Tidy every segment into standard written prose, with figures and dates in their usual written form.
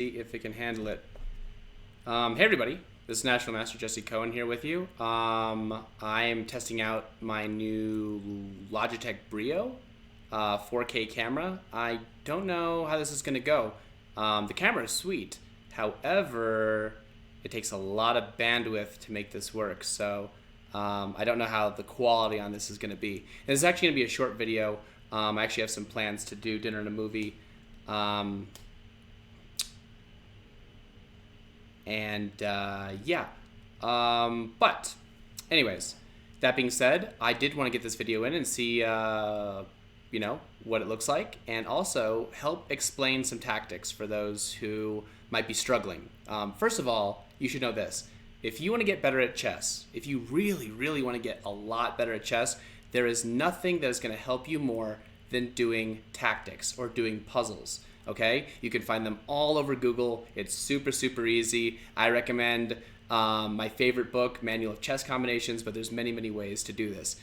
if it can handle it. Hey everybody, this is National Master Jesse Cohen here with you. I am testing out my new Logitech Brio 4K camera. I don't know how this is going to go. The camera is sweet, however, it takes a lot of bandwidth to make this work, so I don't know how the quality on this is going to be. This is actually going to be a short video. I actually have some plans to do dinner and a movie. But anyways, that being said, I did want to get this video in and see what it looks like, and also help explain some tactics for those who might be struggling. First of all, you should know this: if you want to get better at chess, if you really want to get a lot better at chess, there is nothing that is going to help you more than doing tactics or doing puzzles. Okay, you can find them all over Google. It's super easy. I recommend my favorite book, Manual of Chess Combinations, but there's many ways to do this.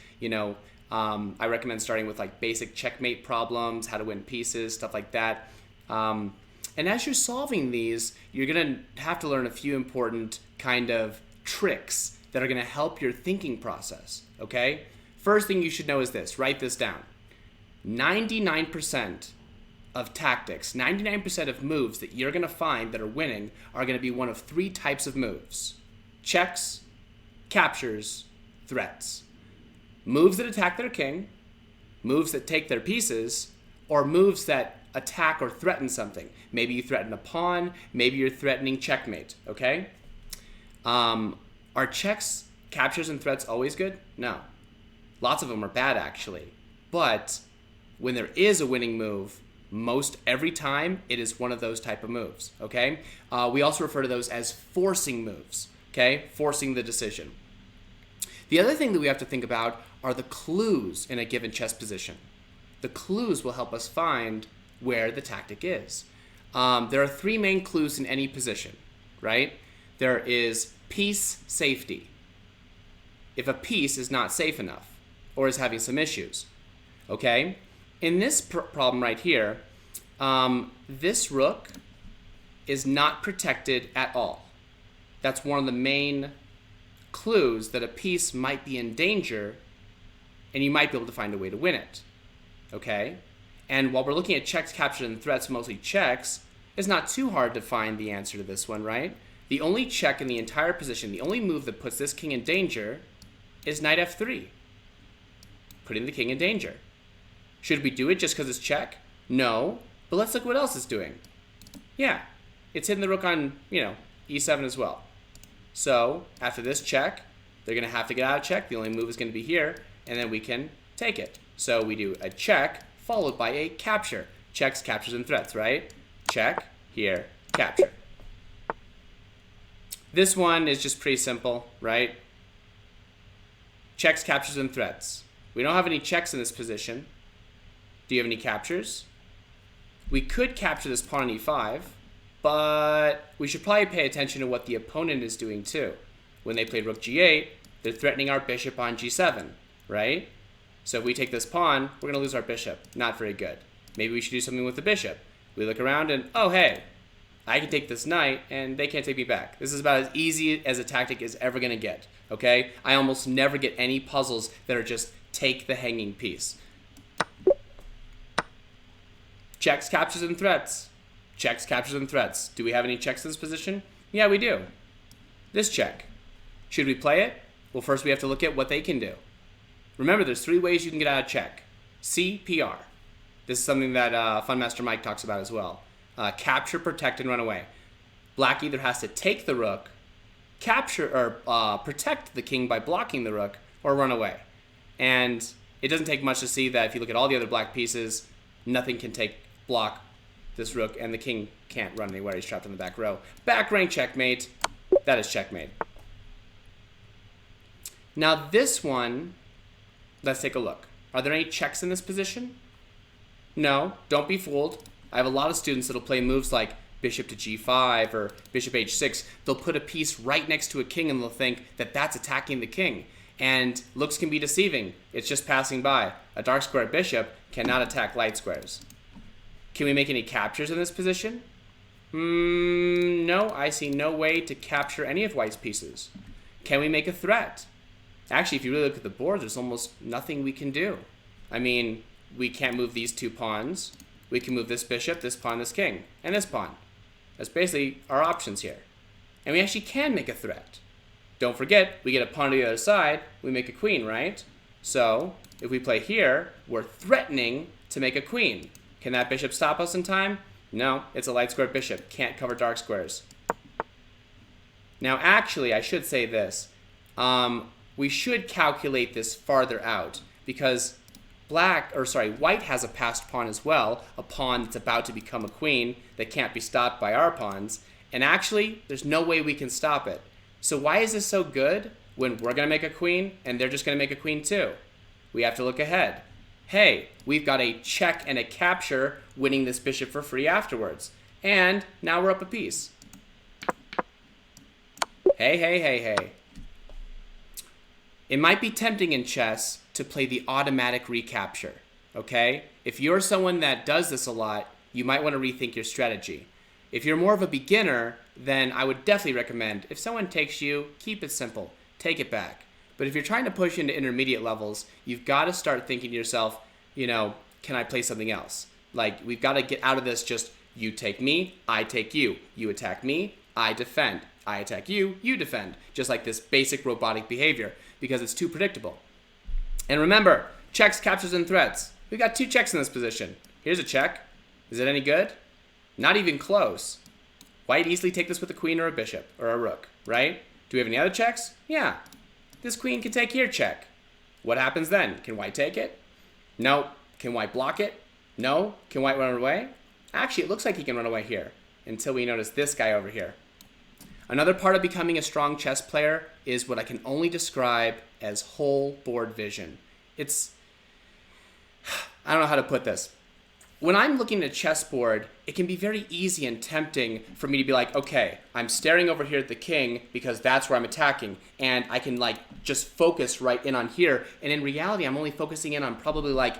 I recommend starting with like basic checkmate problems, how to win pieces, stuff like that. And as you're solving these, you're gonna have to learn a few important kind of tricks that are gonna help your thinking process. Okay, first thing you should know is this. Write this down. 99% of tactics, 99% of moves that you're going to find that are winning are going to be one of three types of moves: checks, captures, threats. Moves that attack their king, moves that take their pieces, or moves that attack or threaten something. Maybe you threaten a pawn, maybe you're threatening checkmate, okay? Are checks, captures, and threats always good? No. Lots of them are bad, actually. But when there is a winning move, most every time it is one of those type of moves, okay? We also refer to those as forcing moves, okay? Forcing the decision. The other thing that we have to think about are the clues in a given chess position. The clues will help us find where the tactic is. There are three main clues in any position, right? There is piece safety. If a piece is not safe enough or is having some issues, okay? In this problem right here, this rook is not protected at all. That's one of the main clues that a piece might be in danger, and you might be able to find a way to win it. Okay? And while we're looking at checks, captures, and threats, mostly checks, it's not too hard to find the answer to this one, right? The only check in the entire position, the only move that puts this king in danger is knight f3, putting the king in danger. Should we do it just because it's check? No, but let's look what else it's doing. Yeah, it's hitting the rook on, e7 as well. So after this check, they're going to have to get out of check. The only move is going to be here, and then we can take it. So we do a check followed by a capture. Checks, captures, and threats, right? Check, here, capture. This one is just pretty simple, right? Checks, captures, and threats. We don't have any checks in this position. Do you have any captures? We could capture this pawn on e5, but we should probably pay attention to what the opponent is doing too. When they played rook g8, they're threatening our bishop on g7, right? So if we take this pawn, we're gonna lose our bishop. Not very good. Maybe we should do something with the bishop. We look around and, oh hey, I can take this knight and they can't take me back. This is about as easy as a tactic is ever gonna get, okay? I almost never get any puzzles that are just take the hanging piece. Checks, captures, and threats. Checks, captures, and threats. Do we have any checks in this position? Yeah, we do. This check. Should we play it? Well, first we have to look at what they can do. Remember, there's three ways you can get out of check. CPR. This is something that Funmaster Mike talks about as well. Capture, protect, and run away. Black either has to take the rook, capture or protect the king by blocking the rook, or run away. And it doesn't take much to see that if you look at all the other black pieces, nothing can block this rook, and the king can't run anywhere. He's trapped in the back row. Back rank checkmate. That is checkmate. Now this one, let's take a look. Are there any checks in this position? No, don't be fooled. I have a lot of students that'll play moves like bishop to g5 or bishop h6. They'll put a piece right next to a king and they'll think that that's attacking the king. And looks can be deceiving. It's just passing by. A dark square bishop cannot attack light squares. Can we make any captures in this position? No, I see no way to capture any of white's pieces. Can we make a threat? Actually, if you really look at the board, there's almost nothing we can do. I mean, we can't move these two pawns. We can move this bishop, this pawn, this king, and this pawn. That's basically our options here. And we actually can make a threat. Don't forget, we get a pawn to the other side, we make a queen, right? So, if we play here, we're threatening to make a queen. Can that bishop stop us in time? No, it's a light squared bishop. Can't cover dark squares. Now, actually, I should say this. We should calculate this farther out because white has a passed pawn as well, a pawn that's about to become a queen that can't be stopped by our pawns. And actually, there's no way we can stop it. So why is this so good when we're going to make a queen and they're just going to make a queen too? We have to look ahead. Hey, we've got a check and a capture winning this bishop for free afterwards. And now we're up a piece. Hey. It might be tempting in chess to play the automatic recapture, okay? If you're someone that does this a lot, you might want to rethink your strategy. If you're more of a beginner, then I would definitely recommend if someone takes you, keep it simple, take it back. But if you're trying to push into intermediate levels, you've got to start thinking to yourself, can I play something else? Like, we've got to get out of this just, you take me, I take you. You attack me, I defend. I attack you, you defend. Just like this basic robotic behavior, because it's too predictable. And remember, checks, captures, and threats. We've got 2 checks in this position. Here's a check. Is it any good? Not even close. White easily take this with a queen or a bishop or a rook, right? Do we have any other checks? Yeah. This queen can take here, check. What happens then? Can white take it? No. Can white block it? No. Can white run away? Actually, it looks like he can run away here until we notice this guy over here. Another part of becoming a strong chess player is what I can only describe as whole board vision. I don't know how to put this. When I'm looking at a chessboard, it can be very easy and tempting for me to be like, okay, I'm staring over here at the king because that's where I'm attacking, and I can just focus right in on here, and in reality, I'm only focusing in on probably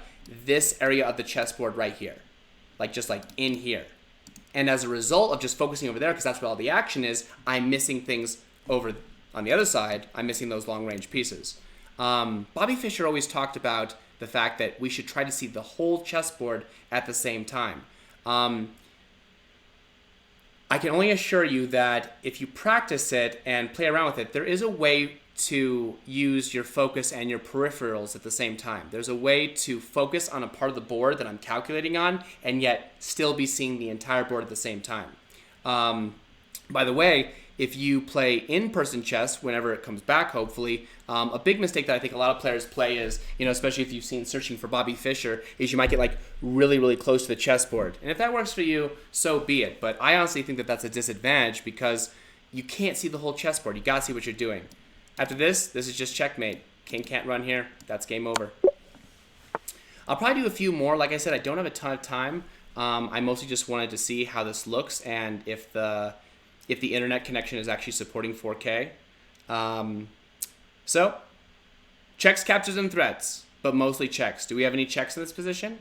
this area of the chessboard right here, just in here. And as a result of just focusing over there, because that's where all the action is, I'm missing things over on the other side. I'm missing those long-range pieces. Bobby Fischer always talked about the fact that we should try to see the whole chessboard at the same time. I can only assure you that if you practice it and play around with it, there is a way to use your focus and your peripherals at the same time. There's a way to focus on a part of the board that I'm calculating on and yet still be seeing the entire board at the same time. By the way, if you play in-person chess, whenever it comes back, hopefully, a big mistake that I think a lot of players play is, especially if you've seen Searching for Bobby Fischer, is you might get really, really close to the chessboard. And if that works for you, so be it. But I honestly think that that's a disadvantage because you can't see the whole chessboard. You gotta see what you're doing. After this is just checkmate. King can't run here. That's game over. I'll probably do a few more. Like I said, I don't have a ton of time. I mostly just wanted to see how this looks and if the internet connection is actually supporting 4K. So, checks, captures, and threats, but mostly checks. Do we have any checks in this position?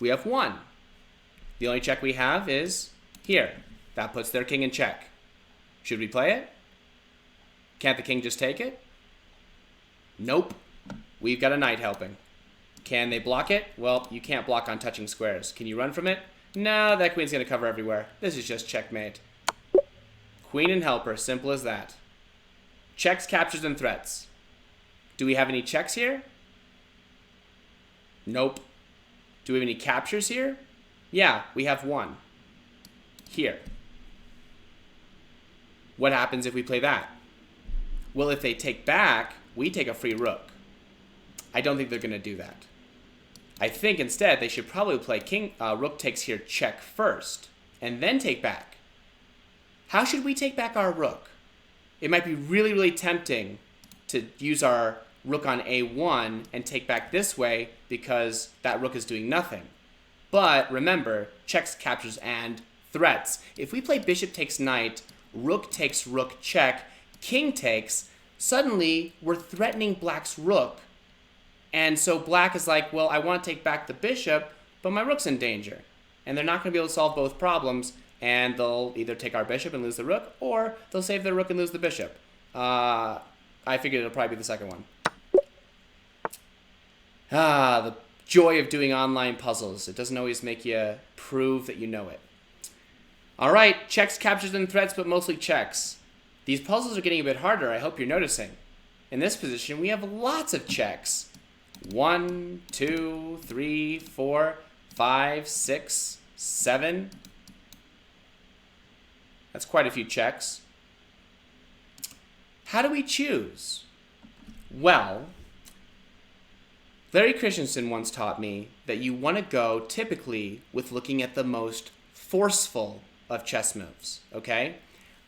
We have 1. The only check we have is here. That puts their king in check. Should we play it? Can't the king just take it? Nope. We've got a knight helping. Can they block it? Well, you can't block on touching squares. Can you run from it? No, that queen's going to cover everywhere. This is just checkmate. Queen and helper, simple as that. Checks, captures, and threats. Do we have any checks here? Nope. Do we have any captures here? Yeah, we have 1. Here. What happens if we play that? Well, if they take back, we take a free rook. I don't think they're going to do that. I think instead they should probably play rook takes here check first, and then take back. How should we take back our rook? It might be really, really tempting to use our rook on a1 and take back this way because that rook is doing nothing. But remember, checks, captures, and threats. If we play bishop takes knight, rook takes rook check, king takes, suddenly we're threatening black's rook. And so black is like, well, I want to take back the bishop, but my rook's in danger. And they're not going to be able to solve both problems. and they'll either take our bishop and lose the rook, or they'll save their rook and lose the bishop. I figured it'll probably be the second one. The joy of doing online puzzles. It doesn't always make you prove that you know it. All right, checks, captures, and threats, but mostly checks. These puzzles are getting a bit harder, I hope you're noticing. In this position, we have lots of checks. 1, 2, 3, 4, 5, 6, 7. That's quite a few checks. How do we choose? Well, Larry Christensen once taught me that you want to go typically with looking at the most forceful of chess moves, okay?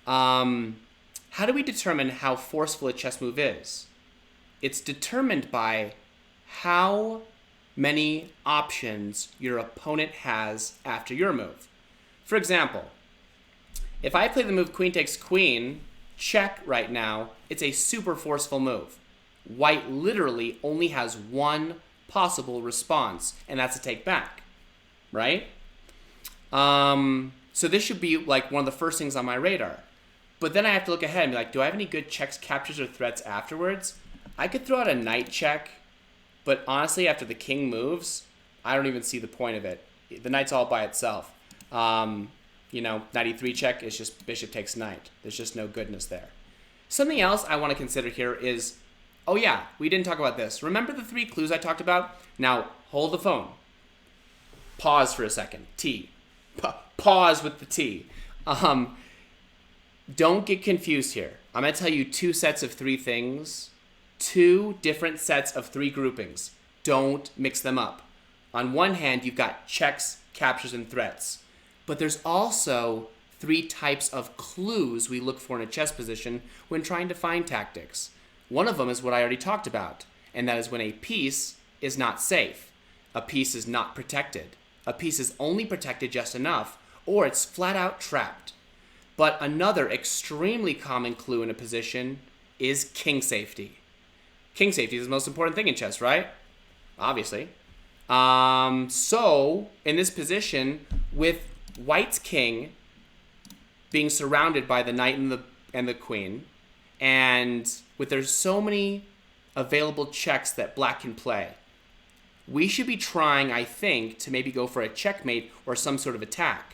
How do we determine how forceful a chess move is? It's determined by how many options your opponent has after your move. For example, if I play the move queen takes queen, check right now, it's a super forceful move. White literally only has one possible response, and that's a take back, right? So this should be like one of the first things on my radar. But then I have to look ahead and be like, do I have any good checks, captures, or threats afterwards? I could throw out a knight check, but honestly, after the king moves, I don't even see the point of it. The knight's all by itself. Knight e3 check is just bishop takes knight. There's just no goodness there. Something else I want to consider here is, oh yeah, we didn't talk about this. Remember the 3 clues I talked about? Now, hold the phone. Pause for a second. T. Pause with the T. Don't get confused here. I'm going to tell you 2 sets of 3 things. 2 different sets of 3 groupings. Don't mix them up. On one hand, you've got checks, captures, and threats. But there's also 3 types of clues we look for in a chess position when trying to find tactics. One of them is what I already talked about, and that is when a piece is not safe. A piece is not protected. A piece is only protected just enough, or it's flat out trapped. But another extremely common clue in a position is king safety. King safety is the most important thing in chess, right? Obviously. So, in this position, with white's king being surrounded by the knight and the queen, and with there's so many available checks that black can play, we should be trying, I think, to maybe go for a checkmate or some sort of attack.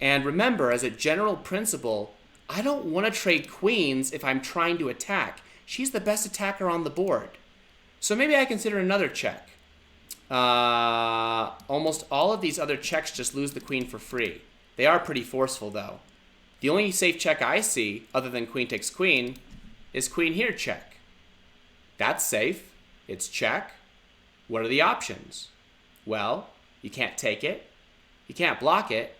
And remember, as a general principle, I don't want to trade queens if I'm trying to attack. She's the best attacker on the board. So maybe I consider another check. Almost all of these other checks just lose the queen for free. They are pretty forceful, though. The only safe check I see, other than queen takes queen, is queen here check. That's safe. It's check. What are the options? Well, you can't take it. You can't block it.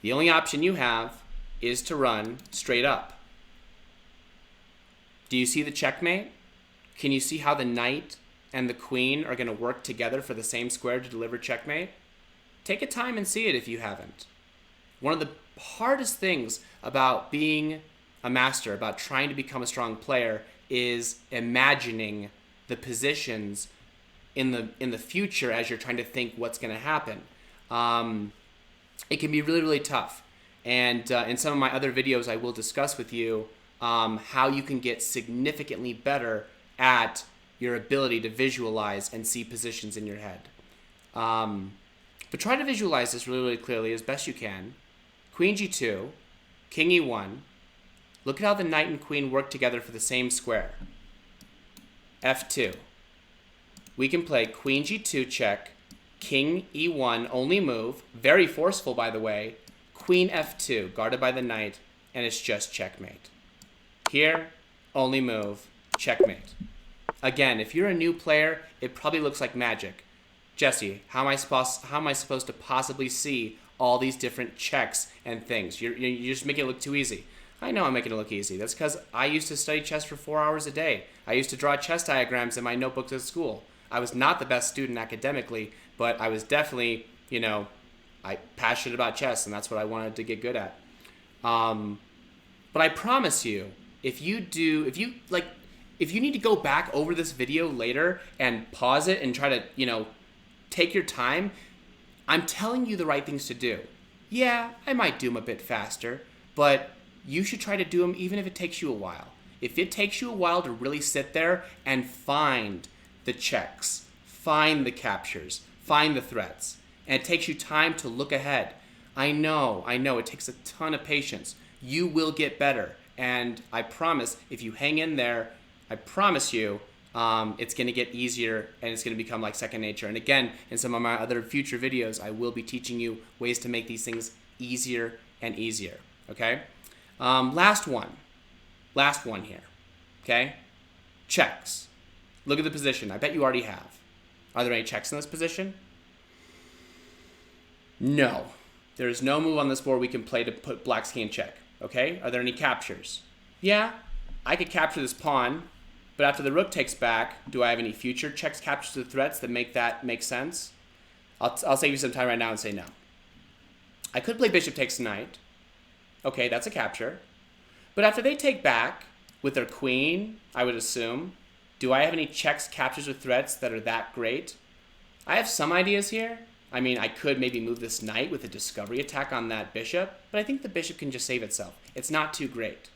The only option you have is to run straight up. Do you see the checkmate? Can you see how the knight and the queen are going to work together for the same square to deliver checkmate? Take a time and see it if you haven't. One of the hardest things about being a master, about trying to become a strong player, is imagining the positions in the future as you're trying to think what's going to happen. It can be really, really tough. And in some of my other videos, I will discuss with you how you can get significantly better at your ability to visualize and see positions in your head. But try to visualize this really, really clearly as best you can. Queen g2, king e1. Look at how the knight and queen work together for the same square. f2. We can play queen g2 check, king e1 only move, very forceful by the way, queen f2 guarded by the knight, and it's just checkmate. Here, only move, checkmate. Again, if you're a new player, it probably looks like magic. Jesse, how am I supposed to possibly see all these different checks and things? You're just making it look too easy. I know I'm making it look easy. That's because I used to study chess for 4 hours a day. I used to draw chess diagrams in my notebooks at school. I was not the best student academically, but I was definitely, passionate about chess, and that's what I wanted to get good at. But I promise you, if you need to go back over this video later and pause it and try to, take your time, I'm telling you the right things to do. Yeah, I might do them a bit faster, but you should try to do them even if it takes you a while. If it takes you a while to really sit there and find the checks, find the captures, find the threats, and it takes you time to look ahead, I know, it takes a ton of patience. You will get better, and I promise, if you hang in there, I promise you, it's going to get easier and it's going to become like second nature. And again, in some of my other future videos, I will be teaching you ways to make these things easier and easier. Okay? Last one here. Okay? Checks. Look at the position. I bet you already have. Are there any checks in this position? No. There is no move on this board we can play to put black's king in check. Okay? Are there any captures? Yeah. I could capture this pawn. But after the rook takes back, do I have any future checks, captures, or threats that make sense? I'll save you some time right now and say no. I could play bishop takes knight. Okay, that's a capture. But after they take back with their queen, I would assume, do I have any checks, captures, or threats that are that great? I have some ideas here. I mean, I could maybe move this knight with a discovery attack on that bishop, but I think the bishop can just save itself. It's not too great.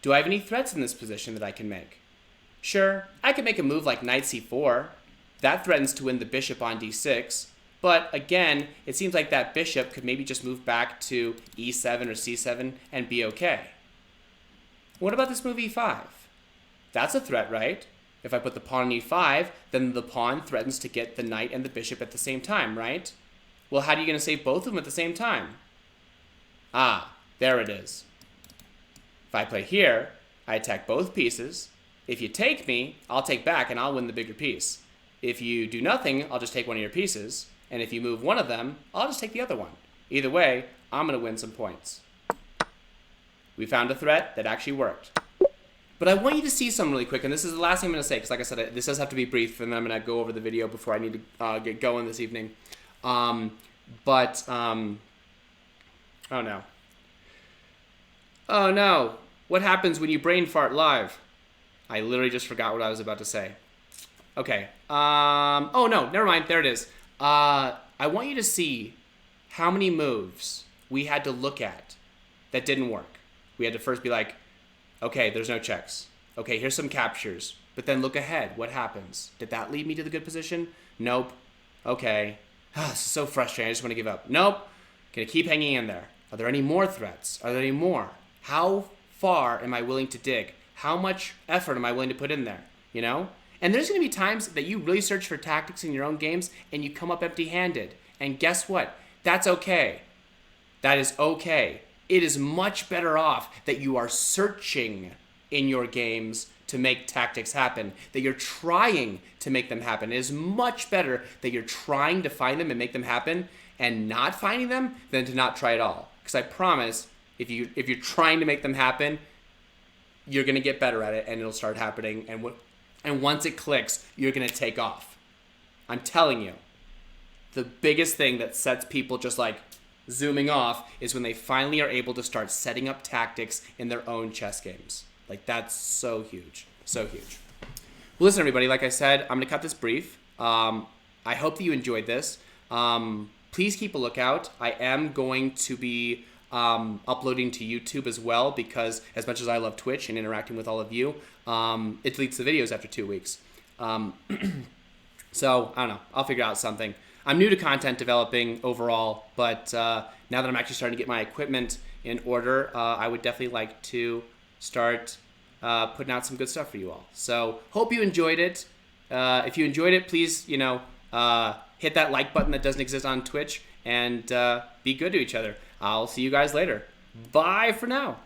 Do I have any threats in this position that I can make? Sure, I could make a move like knight c4. That threatens to win the bishop on d6. But again, it seems like that bishop could maybe just move back to e7 or c7 and be okay. What about this move e5? That's a threat, right? If I put the pawn on e5, then the pawn threatens to get the knight and the bishop at the same time, right? Well, how are you going to save both of them at the same time? Ah, there it is. If I play here, I attack both pieces. If you take me, I'll take back and I'll win the bigger piece. If you do nothing, I'll just take one of your pieces. And if you move one of them, I'll just take the other one. Either way, I'm going to win some points. We found a threat that actually worked. But I want you to see something really quick, and this is the last thing I'm going to say, because like I said, this does have to be brief, and then I'm going to go over the video before I need to get going this evening. Oh no. Oh no. What happens when you brain fart live? I literally just forgot what I was about to say. Okay. Oh no, never mind. There it is. I want you to see how many moves we had to look at that didn't work. We had to first be like, okay, there's no checks. Okay, here's some captures. But then look ahead. What happens? Did that lead me to the good position? Nope. Okay. This is so frustrating. I just want to give up. Nope. Gonna keep hanging in there. Are there any more threats? Are there any more? How far am I willing to dig? How much effort am I willing to put in there? You know? And there's going to be times that you really search for tactics in your own games and you come up empty-handed. And guess what? That's okay. That is okay. It is much better off that you are searching in your games to make tactics happen, that you're trying to make them happen. It is much better that you're trying to find them and make them happen and not finding them than to not try at all. Because I promise, if you're trying to make them happen, you're going to get better at it and it'll start happening. And once it clicks, you're going to take off. I'm telling you, the biggest thing that sets people just like zooming off is when they finally are able to start setting up tactics in their own chess games. Like, that's so huge. So huge. Well, listen, everybody, like I said, I'm going to cut this brief. I hope that you enjoyed this. Please keep a lookout. I am going to be uploading to YouTube as well, because as much as I love Twitch and interacting with all of you, it deletes the videos after 2 weeks. So, I don't know. I'll figure out something. I'm new to content developing overall, but now that I'm actually starting to get my equipment in order, I would definitely like to start putting out some good stuff for you all. So, hope you enjoyed it. If you enjoyed it, please, hit that like button that doesn't exist on Twitch, and be good to each other. I'll see you guys later. Bye for now.